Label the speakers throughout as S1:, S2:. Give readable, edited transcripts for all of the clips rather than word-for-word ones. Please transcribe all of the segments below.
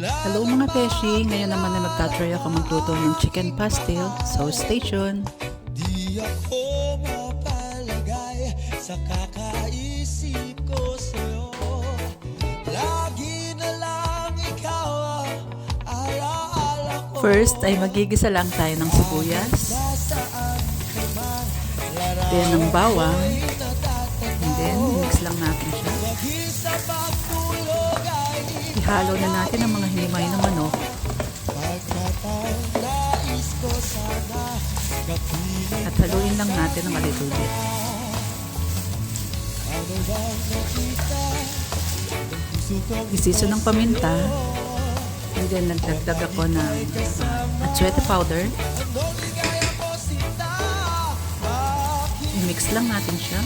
S1: Hello mga beshi! Ngayon naman na magta-try ako magluto ng chicken pastel. So stay tuned!
S2: Di ako mapalagay sa kakaisip ko sa'yo. Lagi na lang ikaw ang alaala ko.
S1: First ay magigisa lang tayo ng sibuyas.
S2: Nasaan ka man,
S1: Then ng bawang. And then mix lang natin siya.
S2: mag-isa pagtulog ay
S1: Ihalo na natin ang mga hinimay na manok.
S2: pagkatang nais ko sana kapiling.
S1: At haluin lang natin ng malitubit.
S2: Ano bang nakita ng puso kong
S1: Isiso ng paminta. And then nagdagdag ako ng atsuete powder.
S2: andong ligaya mo sinta?
S1: I-mix lang natin siya.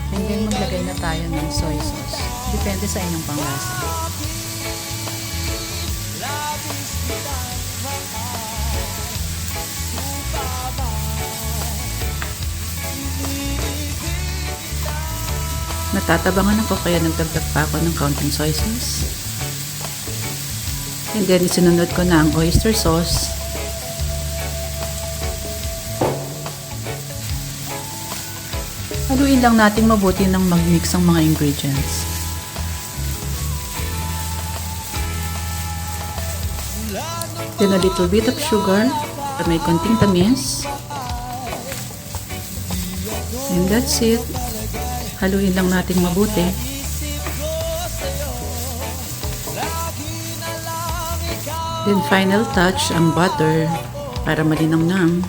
S1: And then maglagay na tayo ng soy sauce. Depende sa inyong panglasa. Natatabangan ako kaya nagdagdag pa ako ng kaunting soy sauce. And then sinunod ko na ang oyster sauce. Haluin lang natin mabuti ng mag-mix ang mga ingredients. Then a little bit of sugar para may konting tamis. And that's it. Haluin lang natin mabuti. Then final touch ang butter para malinamnam.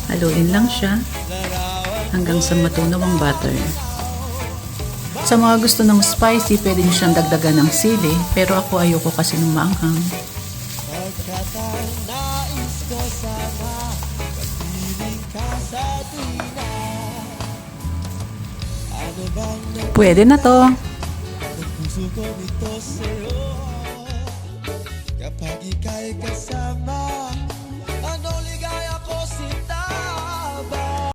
S1: Haluin lang siya hanggang sa matunaw ang butter. Sa mga gusto ng spicy, pwede nyo siyang dagdagan ng sili, pero ako ayoko kasi ng maanghang.
S2: Pagkatang nais ko sana kapiling ka sa tuwina. Ano bang
S1: Pwede na to.
S2: ng puso ko nito sa'yo? Kapag ika'y kasama